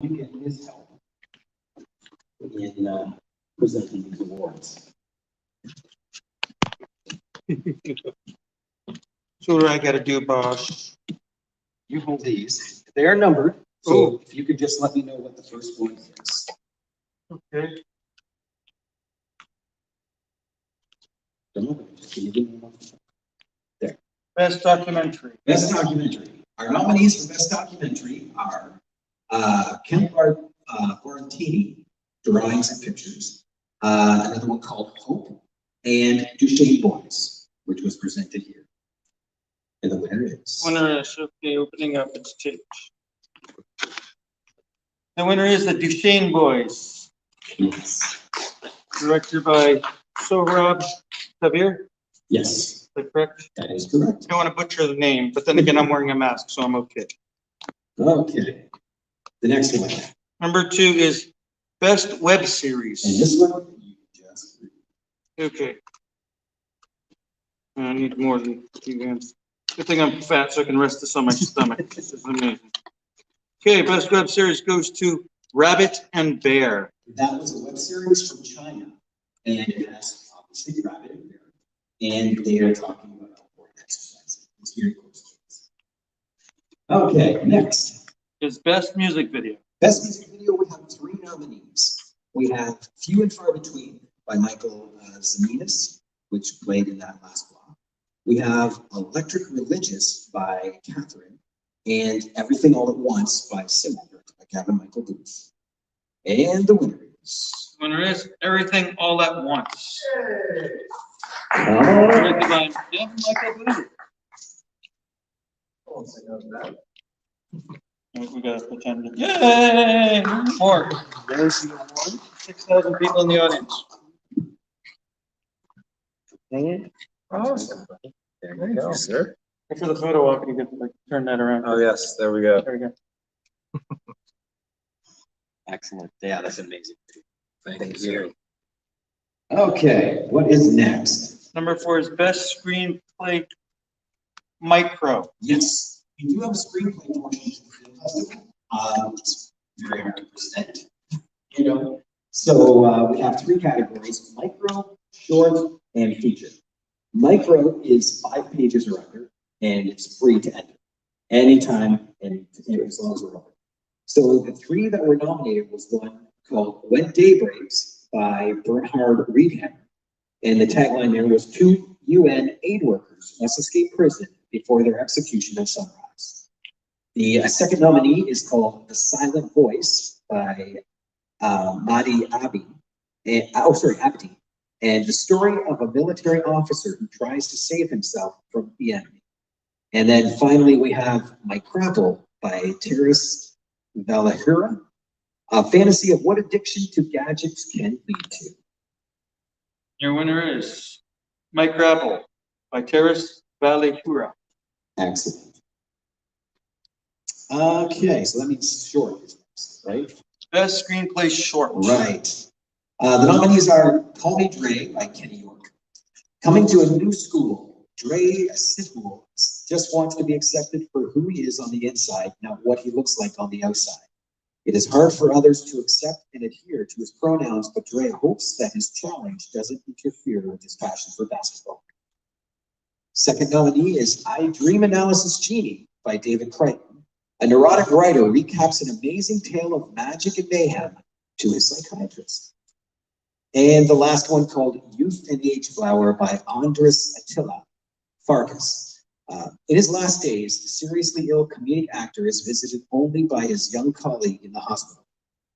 you get his help in presenting these awards. So what do I gotta do, boss? You hold these. They are numbered, so if you could just let me know what the first one is. Okay. There. Best documentary. Best documentary. Our nominees for best documentary are Kent Quarantini, Drawings and Pictures, another one called Hope, and Duchesne Boys, which was presented here. And the winner is. Winner is, okay, opening up its page. The winner is the Duchesne Boys, Yes. directed by Sohrab Sabir. Yes, Is that correct? that is correct. I don't want to butcher the name, but then again, I'm wearing a mask, so I'm okay. Okay. The next one. Number 2 is best web And series. this one, you just Okay. I need more than 2 hands. Good thing I'm fat, so I can rest this on my stomach. This is amazing. Okay, best web series goes to Rabbit and Bear. that was a web series from China, and it has obviously rabbit in there, and they are talking about outboard exercise. It's very close to us. Okay, next. Is best music video. Best music video, we have 3 nominees. We have Few and Far Between by Michael Zeminis, which played in that last block. We have Electric Religious by Catherine, and Everything All at Once by Similar by Gavin Michael Booth. And the winner is. Winner is Everything All at Once. Oh, Directed by Gavin Michael Booth. We gotta pretend. Yay! More. there's the one. 6,000 people in the audience. Awesome. There you go, sir. For the photo op, you could like turn that around. Oh, yes, there we go. There we go. Excellent. Yeah, that's amazing. Thank you. Okay, what is next? Number 4 is best screenplay micro. Yes, we do have a screenplay portion to the film festival. It's very hard to present, you know. So we have 3 categories: micro, short, and feature. Micro is 5 pages or under, and it's free to enter anytime, and as long as we're open. So the 3 that were nominated was one called "When Day Breaks" by Bernhard Riedhammer, and the tagline there was 2 UN aid workers must escape prison before their execution at sunrise. The second nominee is called "The Silent Voice" by Madi Abdi, Abdi, and the story of a military officer who tries to save himself from the enemy. And then finally we have "My Grapple" by Teres Valahura, a fantasy of what addiction to gadgets can lead to. Your winner is Mike Grapple by Teres Valahura. Excellent. Okay, so that means short is next, right? Best screenplay short. Right. The nominees are "Call Me Dre" by Kenny York. Coming to a new school, Dre Sidwell just wants to be accepted for who he is on the inside, not what he looks like on the outside. It is hard for others to accept and adhere to his pronouns, but Dre hopes that his challenge doesn't interfere with his passion for basketball. Second nominee is "I Dream Analysis Genie" by David Crichton. A neurotic writer recaps an amazing tale of magic and mayhem to his psychiatrist. And the last one called "Youth and the H-Flower" by Andres Attila Farkas. In his last days, the seriously ill comedic actor is visited only by his young colleague in the hospital.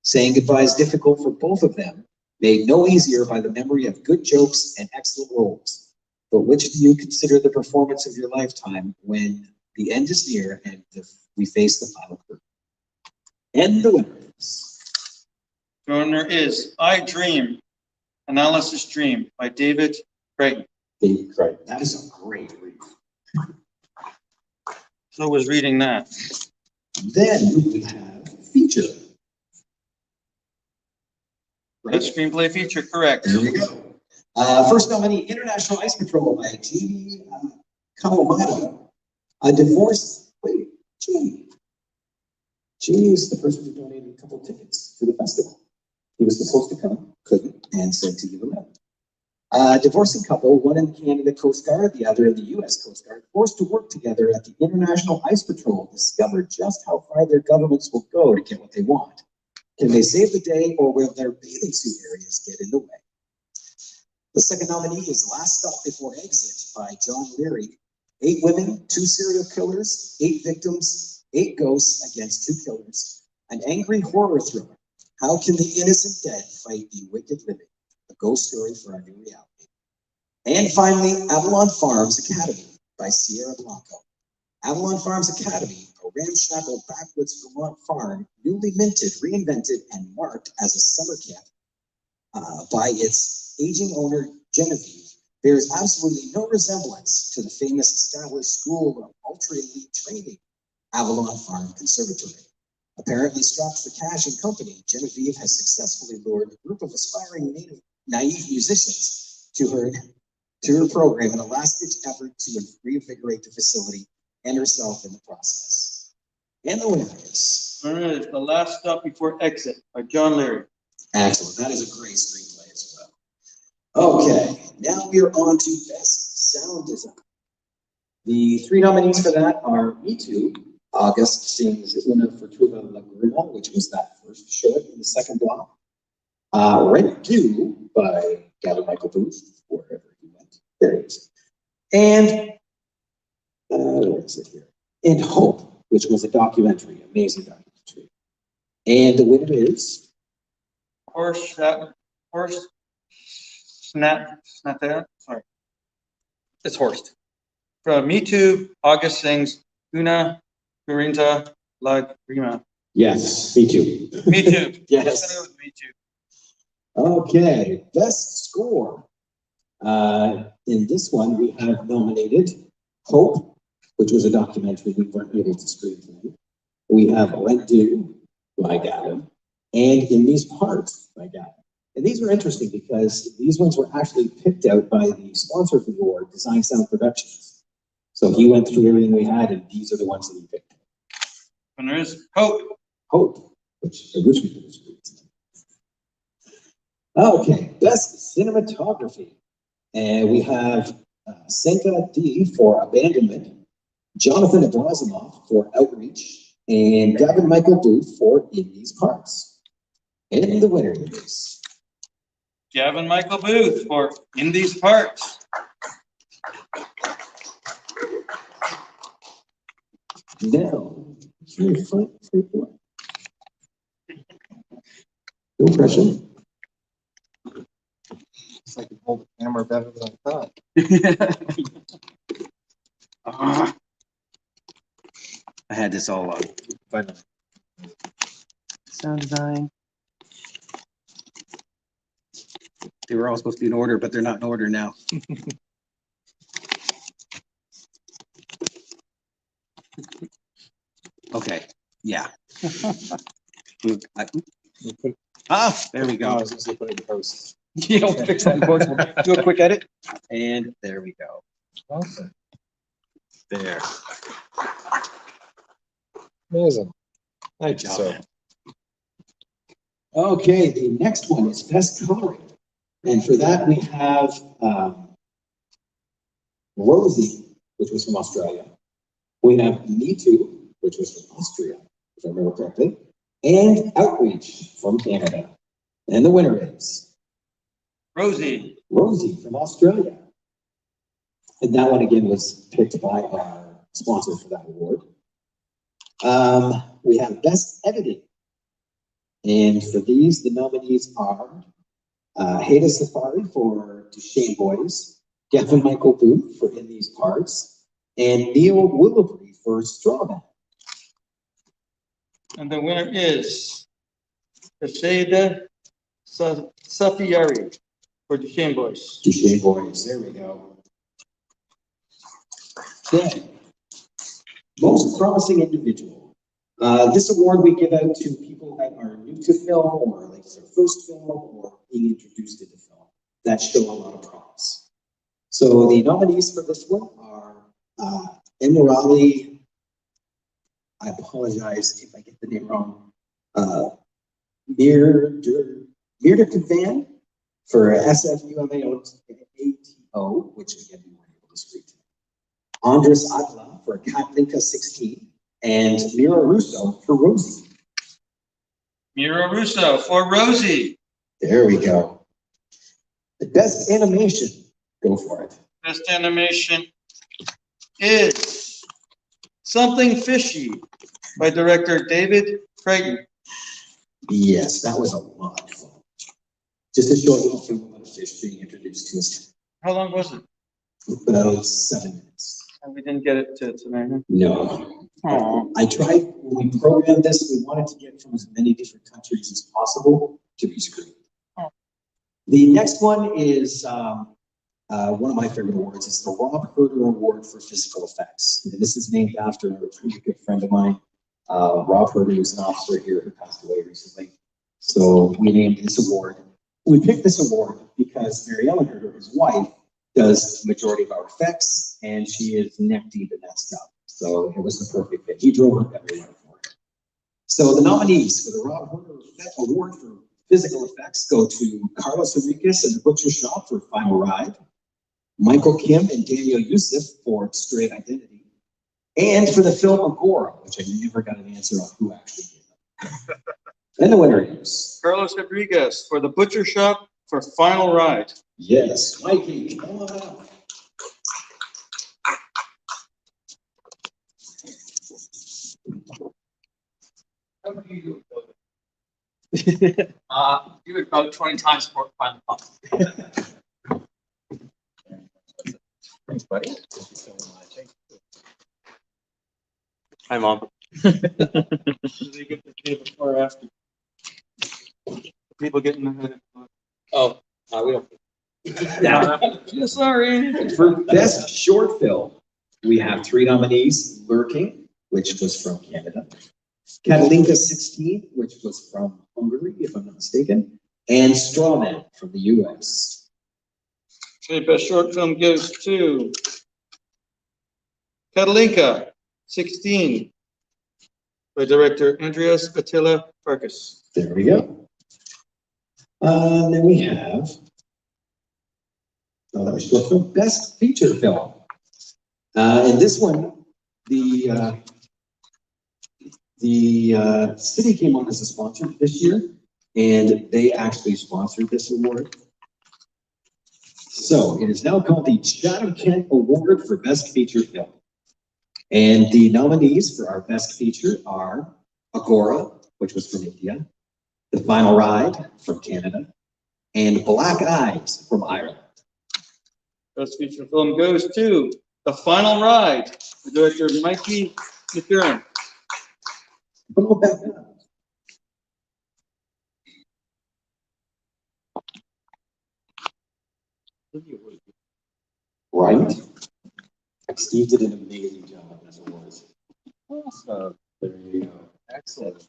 Saying goodbye is difficult for both of them, made no easier by the memory of good jokes and excellent roles. But which do you consider the performance of your lifetime when the end is near and we face the final curtain? And the winners. The winner is "I Dream Analysis Dream" by David Crichton. David Crichton. That is a great read. So was reading that. Then we have feature. Right? Best screenplay feature, correct. There we go. First nominee, "International Ice Patrol" by Jamie Kawamoto. A divorce. Wait, Jamie. She's the person who donated a couple tickets to the festival. He was supposed to come, couldn't, and said to give him out. A divorcing couple, one in the Canada Coast Guard, the other in the US Coast Guard, forced to work together at the International Ice Patrol, discovered just how far their governments will go to get what they want. Can they save the day, or will their bathing suit areas get in the way? The second nominee is Last Stop Before Exit by John Leary. 8 women, 2 serial killers, 8 victims, 8 ghosts against 2 killers. An angry horror thriller. How can the innocent dead fight the wicked living? A ghost story for our new reality. And finally, Avalon Farms Academy by Sierra Blanco. Avalon Farms Academy, a ramshackle backwoods Vermont farm, newly minted, reinvented, and marked as a summer camp by its aging owner, Genevieve, bears absolutely no resemblance to the famous established school of ultra-elite training, Avalon Farm Conservatory. Apparently strapped for cash and company, Genevieve has successfully lured a group of aspiring naive musicians to her program in a last-ditch effort to reinvigorate the facility and herself in the process. And the winner is... All right, The Last Stop Before Exit by John Leary. Excellent. That is a great screenplay as well. Okay, now we are on to Best Sound Design. The 3 nominees for that are Me Too, August sings Una Fortuna Lagrima, which was that first short in the second block. Rent Due by Gavin Michael Booth, wherever he went. There he is. And, where is it here? And Hope, which was a documentary, amazing documentary. And the winner is... Sorry. It's Horst. From Me Too, August sings Una Corinta Lagrima. Yes, Me Too. Me Too. Yes. I'm gonna go with Me Too. Okay, Best Score. In this one, we have nominated Hope, which was a documentary we weren't able to screen tonight. We have Rent Due by Gavin, and In These Parts by Gavin. And these were interesting because these ones were actually picked out by the sponsor for the award, Design Sound Productions. So he went through everything we had, and these are the ones that he picked. And there is Hope. Hope, which I wish we could screen tonight. Okay, Best Cinematography. And we have Senka D for Abandonment, Jonathan Abrazimov for Outreach, and Gavin Michael Booth for In These Parts. And the winner is... Gavin Michael Booth for In These Parts. Now, no pressure. It's like you hold the camera better than I thought. I had this all on. Finally. Sound design. They were all supposed to be in order, but they're not in order now. Okay, yeah. There we Oh, I go. was gonna say put it in post. Yeah, we'll fix that in post. We'll do a quick edit. And there we go. Awesome. There. Amazing. Thank you, job, sir. man. Okay, the next one is Best Coloring. And for that, we have Rosie, which was from Australia. We have Me Too, which was from Austria, if I remember correctly. And Outreach from Canada. And the winner is... Rosie. Rosie from Australia. And that one again was picked by our sponsor for that award. We have Best Editing. And for these, the nominees are Haida Safari for Duchesne Boys, Gavin Michael Booth for In These Parts, and Neil Willoughby for Strawman. And the winner is Asheda Safiari for Duchesne Boys. Duchesne Boys, there we go. Okay. Most Promising Individual. This award we give out to people that are new to film, or like their first film, or being introduced into film, that show a lot of promise. So the nominees for this one are Emirali I apologize if I get the name wrong. Meerder Van for SFUMAO, which again we weren't able to speak to. Andres Avalon for Katinka 16, and Mira Russo for Rosie. Mira Russo for Rosie. There we go. The best animation, go for it. Best animation is Something Fishy by director David Creighton. Yes, that was a lot of fun. Just a short little film about a fish being introduced to us. How long was it? About 7 minutes. We didn't get it to tonight. No. Huh? I tried, when we programmed this, we wanted to get from as many different countries as possible to be screened. Oh. The next one is one of my favorite awards. It's the Rob Cruder Award for Physical Effects. And this is named after a pretty good friend of mine. Rob Cruder was an officer here who passed away recently. So we named this award. We picked this award because Mary Ellen Herder, his wife, does the majority of our effects, and she is neck deep in that stuff. So it was the perfect fit. He drove her everywhere for it. So the nominees for the Rob Cruder Award for Physical Effects go to Carlos Enriquez and the Butcher Shop for Final Ride, Michael Kim and Daniel Youssef for Straight Identity, and for the film Agora, which I never got an answer on who actually did it. And the winner is Carlos Rodriguez for The Butcher Shop for Final Ride. yes, Mikey. Come on up. Do it about 20 times before final thought. Thanks, buddy. Hi, Mom. Do they get the pay before or after? People getting ahead. Oh, we don't. Yeah, sorry. For Best Short Film, we have 3 nominees: Lurking, which was from Canada, Catalinka 16, which was from Hungary, if I'm not mistaken, and Strawman from the US. Okay, best short film goes to Catalinka 16 by director Andreas Attila Farkas. There we go. Then we have that was short film. Best Feature Film. And this one, the city came on as a sponsor this year, and they actually sponsored this award. So it is now called the Chatham-Kent Award for Best Feature Film. And the nominees for our Best Feature are Agora, which was from India, The Final Ride from Canada, and Black Eyes from Ireland. Best feature film goes to The Final Ride by director Mikey McCurran. Come on back now. Right? Steve did an amazing job on this awards. Awesome. There you go. Excellent.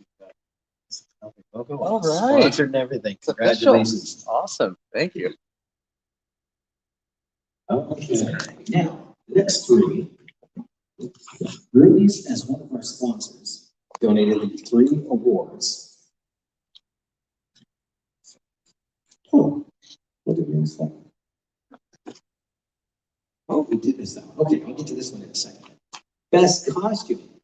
Logo, All right. sponsored and everything. Congratulations. Awesome. Thank you. Okay, now, next 3. Ruby's, as one of our sponsors, donated the 3 awards. Oh, what did we miss that? Oh, we did miss that one. Okay, I'll get to this one in a second. Best costume.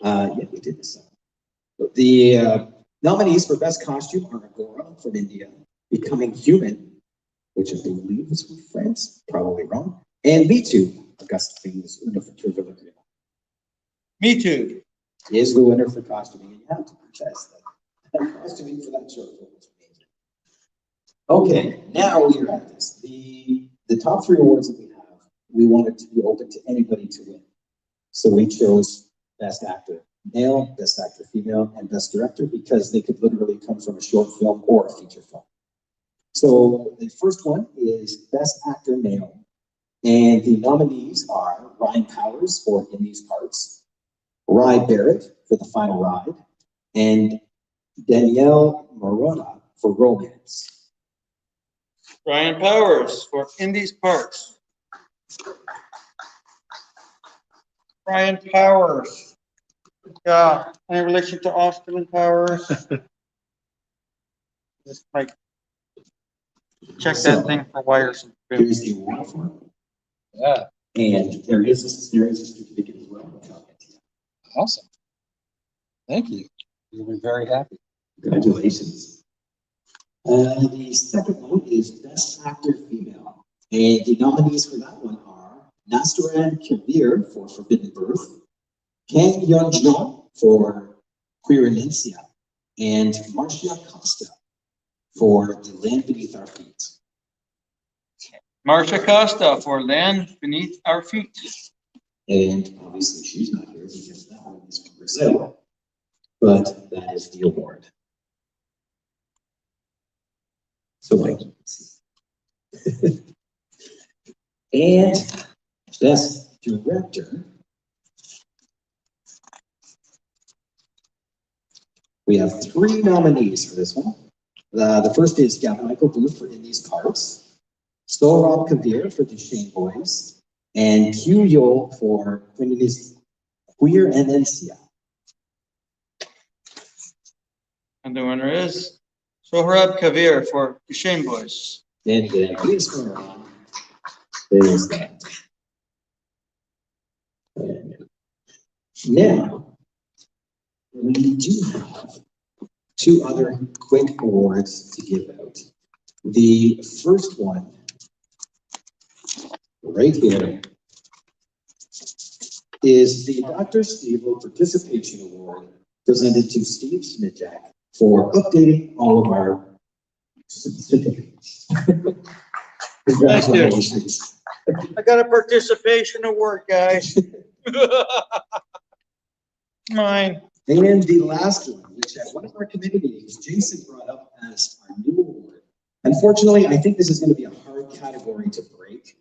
Yeah, we did this one. The nominees for best costume are Agora from India, Becoming Human, which I believe is from France, probably wrong, and Me Too, Auguste Fing's winner for Trivial. Me Too Is the winner for costuming, and you have to confess that costuming for that short film was amazing. Okay, now we're at this. The top 3 awards that we have, we wanted to be open to anybody to win. So we chose Best Actor Male, Best Actor Female, and Best Director because they could literally come from a short film or a feature film. So the first one is Best Actor Male, and the nominees are Ryan Powers for In These Parts, Rye Barrett for The Final Ride, and Danielle Morona for Romance. Ryan Powers for In These Parts. Ryan Powers. Yeah, any relation to Austin Powers? Just like, check that thing for wires. Here's the award form. Yeah, And there is a certificate as well. awesome. Thank you. You'll be very happy. Congratulations. The second one is Best Actor Female. And the nominees for that one are Nastaran Kabir for Forbidden Birth, Kang Yeon-jung for Queer Alencia, and Marcia Costa for The Land Beneath Our Feet. Marcia Costa for Land Beneath Our Feet. And obviously she's not here because that one is from Brazil, but that is the award. So I can see. And Best Director, we have 3 nominees for this one. The first is Gavin Michael Booth for In These Parts, Sohrab Kabir for Duchesne Boys, and Hugh Yole for Queer Alencia. And the winner is Sohrab Kavir for Duchesne Boys. And the next one around, there's that. And now, we do have 2 other quick awards to give out. The first one, right here, is the Dr. Steve Participation Award presented to Steve Smidjak for updating all of our certificates. Congratulations. I got a participation award, guys. Mine. And the last one, which at one of our committee meetings, Jason brought up as our new award. Unfortunately, I think this is going to be a hard category to break.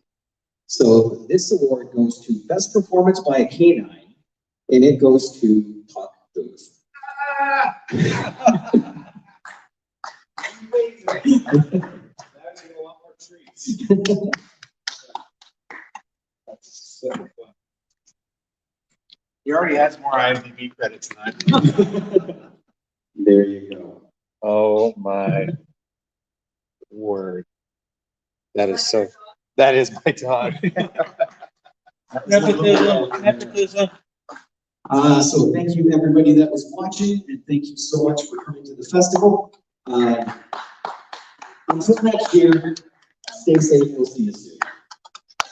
So this award goes to Best Performance by a Canine, and it goes to Puck Booth. So fun. He already has more IMDb credits than I do. There you go. Oh my word. That is so, that is my dog. Nepotism. So thank you everybody that was watching, and thank you so much for coming to the festival. Until next year, stay safe, we'll see you soon.